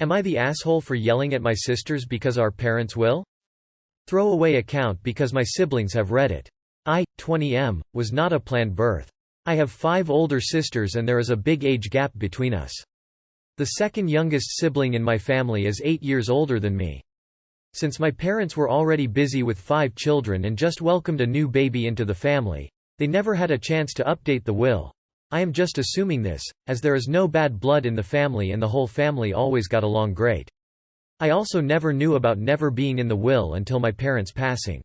Am I the asshole for yelling at my sisters because our parents will? Throw away account because my siblings have read it. 20M, was not a planned birth. I have 5 older sisters and there is a big age gap between us. The second youngest sibling in my family is 8 years older than me. Since my parents were already busy with 5 children and just welcomed a new baby into the family, they never had a chance to update the will. I am just assuming this, as there is no bad blood in the family and the whole family always got along great. I also never knew about never being in the will until my parents' passing.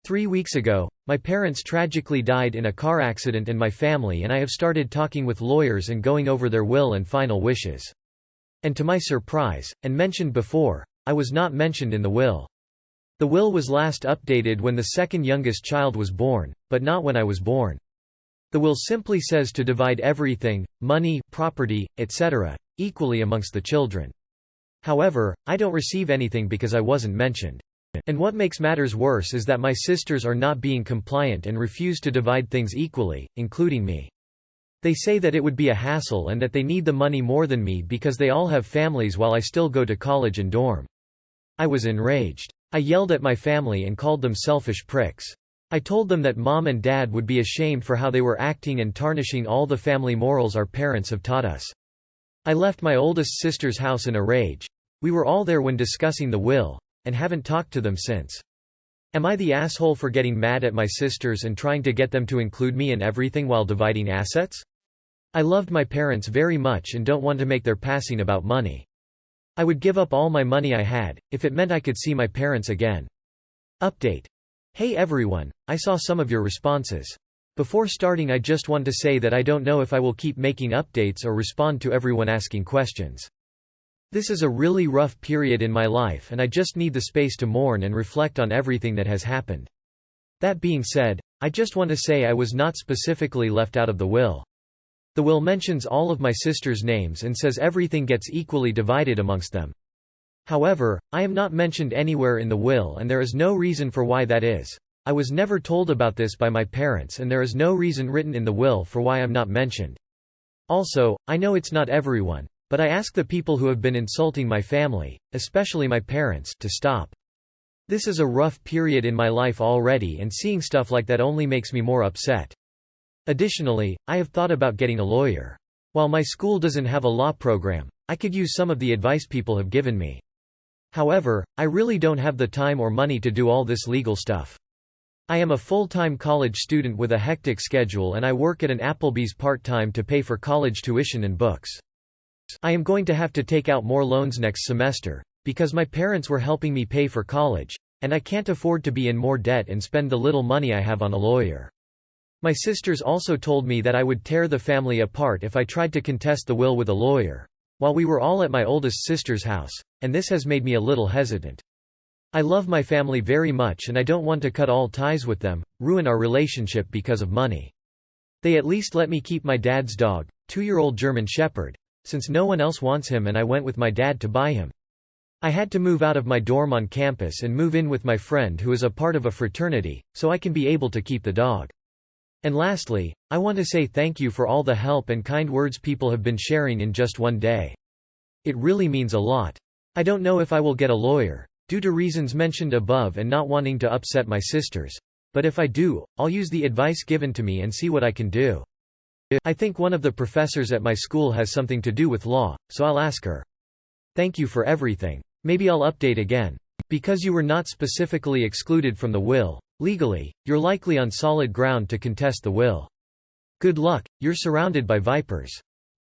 3 weeks ago, my parents tragically died in a car accident in my family and I have started talking with lawyers and going over their will and final wishes. And to my surprise, and mentioned before, I was not mentioned in the will. The will was last updated when the second youngest child was born, but not when I was born. The will simply says to divide everything, money, property, etc., equally amongst the children. However, I don't receive anything because I wasn't mentioned. And what makes matters worse is that my sisters are not being compliant and refuse to divide things equally, including me. They say that it would be a hassle and that they need the money more than me because they all have families while I still go to college and dorm. I was enraged. I yelled at my family and called them selfish pricks. I told them that mom and dad would be ashamed for how they were acting and tarnishing all the family morals our parents have taught us. I left my oldest sister's house in a rage. We were all there when discussing the will, and haven't talked to them since. Am I the asshole for getting mad at my sisters and trying to get them to include me in everything while dividing assets? I loved my parents very much and don't want to make their passing about money. I would give up all my money I had, if it meant I could see my parents again. Update. Hey everyone, I saw some of your responses. Before starting I just want to say that I don't know if I will keep making updates or respond to everyone asking questions. This is a really rough period in my life and I just need the space to mourn and reflect on everything that has happened. That being said, I just want to say I was not specifically left out of the will. The will mentions all of my sisters' names and says everything gets equally divided amongst them. However, I am not mentioned anywhere in the will and there is no reason for why that is. I was never told about this by my parents and there is no reason written in the will for why I'm not mentioned. Also, I know it's not everyone, but I ask the people who have been insulting my family, especially my parents, to stop. This is a rough period in my life already and seeing stuff like that only makes me more upset. Additionally, I have thought about getting a lawyer. While my school doesn't have a law program, I could use some of the advice people have given me. However, I really don't have the time or money to do all this legal stuff. I am a full-time college student with a hectic schedule and I work at an Applebee's part-time to pay for college tuition and books. I am going to have to take out more loans next semester, because my parents were helping me pay for college, and I can't afford to be in more debt and spend the little money I have on a lawyer. My sisters also told me that I would tear the family apart if I tried to contest the will with a lawyer, while we were all at my oldest sister's house, and this has made me a little hesitant. I love my family very much and I don't want to cut all ties with them, ruin our relationship because of money. They at least let me keep my dad's dog, 2-year-old German Shepherd, since no one else wants him and I went with my dad to buy him. I had to move out of my dorm on campus and move in with my friend who is a part of a fraternity, so I can be able to keep the dog. And lastly, I want to say thank you for all the help and kind words people have been sharing in just one day. It really means a lot. I don't know if I will get a lawyer, due to reasons mentioned above and not wanting to upset my sisters. But if I do, I'll use the advice given to me and see what I can do. I think one of the professors at my school has something to do with law, so I'll ask her. Thank you for everything. Maybe I'll update again. Because you were not specifically excluded from the will, legally, you're likely on solid ground to contest the will. Good luck, you're surrounded by vipers.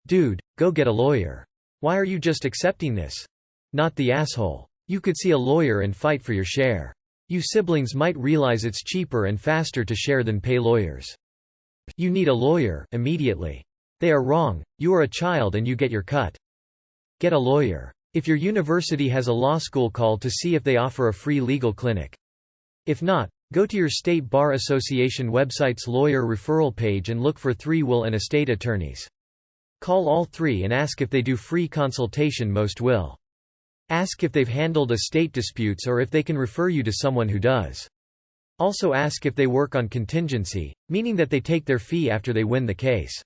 Dude, go get a lawyer. Why are you just accepting this? Not the asshole. You could see a lawyer and fight for your share. You siblings might realize it's cheaper and faster to share than pay lawyers. You need a lawyer, immediately. They are wrong, you are a child and you get your cut. Get a lawyer. If your university has a law school, call to see if they offer a free legal clinic. If not, go to your state bar association website's lawyer referral page and look for 3 will and estate attorneys. Call all 3 and ask if they do free consultation. Most will. Ask if they've handled estate disputes or if they can refer you to someone who does. Also ask if they work on contingency, meaning that they take their fee after they win the case.